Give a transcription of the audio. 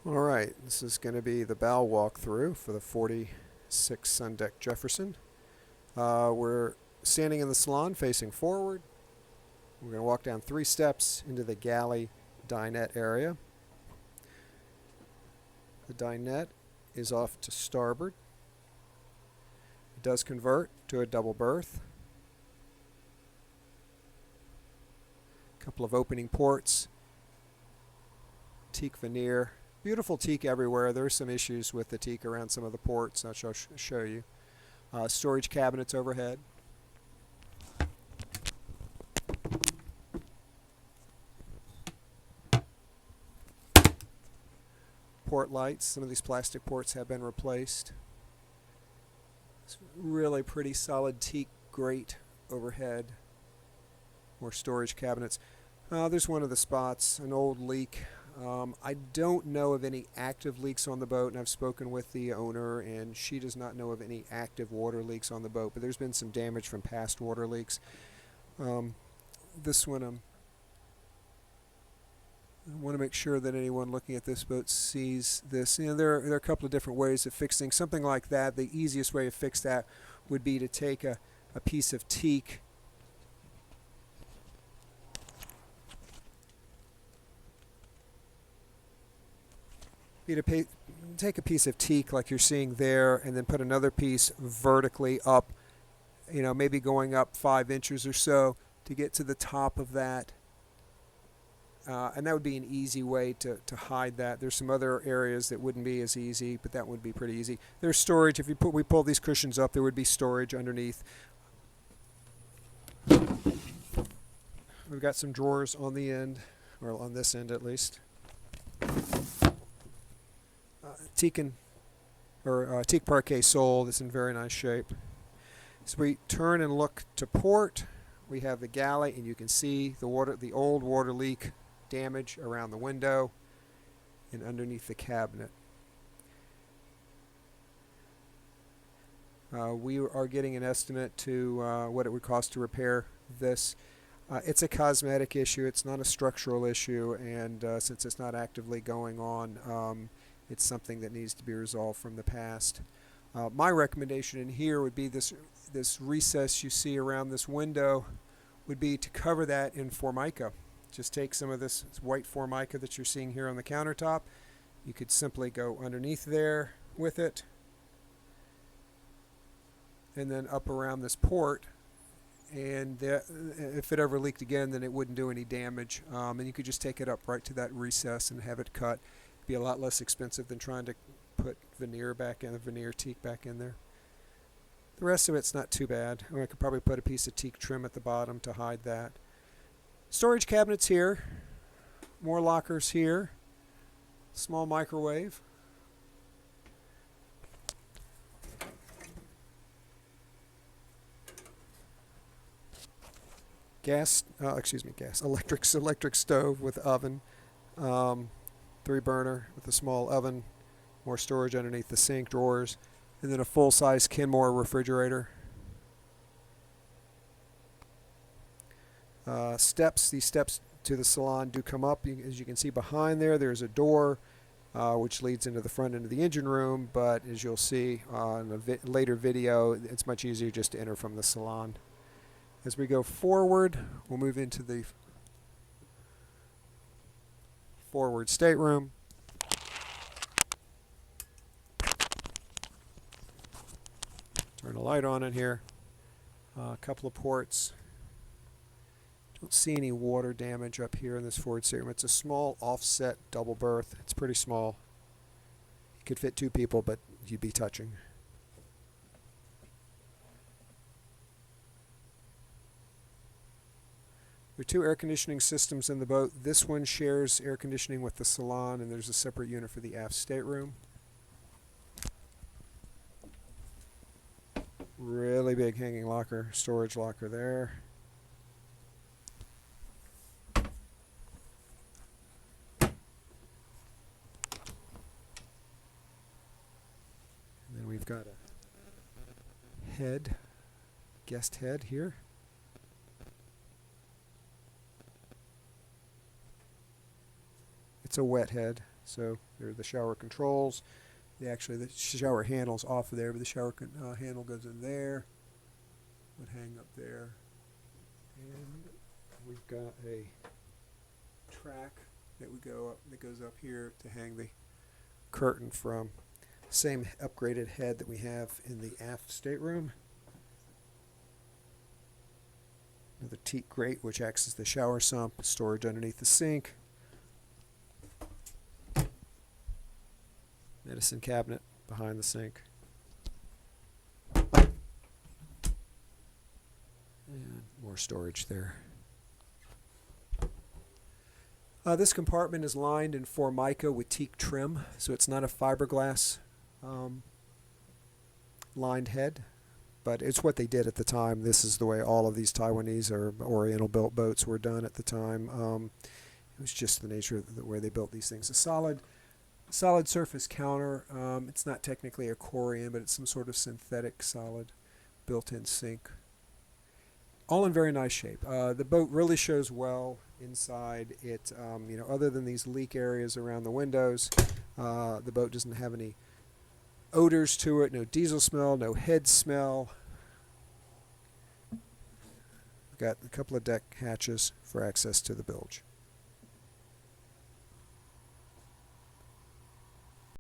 All right, this is going to be the bow walkthrough for the 46 Sun Deck Jefferson. We're standing in the salon facing forward. We're going to walk down 3 steps into the Galley dinette area. The dinette is off to starboard. It does convert to a double berth. A couple of opening ports. Teak veneer. Beautiful teak everywhere. There's some issues with the teak around some of the ports. I shall show you. Storage cabinets overhead. Port lights. Some of these plastic ports have been replaced. It's really pretty solid teak grate overhead. More storage cabinets. There's one of the spots, an old leak. I don't know of any active leaks on the boat, and I've spoken with the owner, and she does not know of any active water leaks on the boat, but there's been some damage from past water leaks. This one, I want to make sure that anyone looking at this boat sees this. You know, there are a couple of different ways of fixing something like that. The easiest way to fix that would be to take a piece of teak . Take a piece of teak like you're seeing there, and then put another piece vertically up, you know, maybe going up 5 inches or so to get to the top of that. And that would be an easy way to hide that. There's some other areas that wouldn't be as easy, but that would be pretty easy. There's storage. If we pull these cushions up, there would be storage underneath. We've got some drawers on the end, or on this end at least. Teak parquet sole that's in very nice shape. As we turn and look to port, we have the Galley, and you can see the old water leak damage around the window and underneath the cabinet. We are getting an estimate to what it would cost to repair this. It's a cosmetic issue. It's not a structural issue, and since it's not actively going on, it's something that needs to be resolved from the past. My recommendation in here would be this recess you see around this window would be to cover that in Formica. Just take some of this white Formica that you're seeing here on the countertop. You could simply go underneath there with it, and then up around this port, and if it ever leaked again, then it wouldn't do any damage. And you could just take it up right to that recess and have it cut. Be a lot less expensive than trying to put veneer teak back in there. The rest of it's not too bad. I could probably put a piece of teak trim at the bottom to hide that. Storage cabinets here. More lockers here. Small microwave. Electric stove with oven. 3-burner with a small oven, more storage underneath the sink, drawers, and then a full-size Kenmore refrigerator. These steps to the salon do come up. As you can see behind there's a door which leads into the front end of the engine room, but as you'll see in a later video, it's much easier just to enter from the salon. As we go forward, we'll move into the forward stateroom. Turn a light on in here. A couple of ports. Don't see any water damage up here in this forward stateroom. It's a small offset double berth. It's pretty small. You could fit 2 people, but you'd be touching. There are 2 air conditioning systems in the boat. This one shares air conditioning with the salon, and there's a separate unit for the aft stateroom. Really big hanging locker, storage locker there. And then we've got a guest head here. it's a wet head. So there are the shower controls. The shower handle's off of there, but the shower handle goes in there. Would hang up there. And we've got a track that goes up here to hang the curtain from. Same upgraded head that we have in the aft stateroom. Another teak grate, which acts as the shower sump, storage underneath the sink. Medicine cabinet behind the sink. And more storage there. This compartment is lined in Formica with teak trim, so it's not a fiberglass lined head, but it's what they did at the time. This is the way all of these Taiwanese or Oriental built boats were done at the time. It was just the nature of the way they built these things. A solid surface counter. It's not technically a Corian, but it's some sort of synthetic solid built-in sink. All in very nice shape. The boat really shows well inside. It, other than these leak areas around the windows, the boat doesn't have any odors to it. No diesel smell, no head smell. Got a couple of deck hatches for access to the bilge.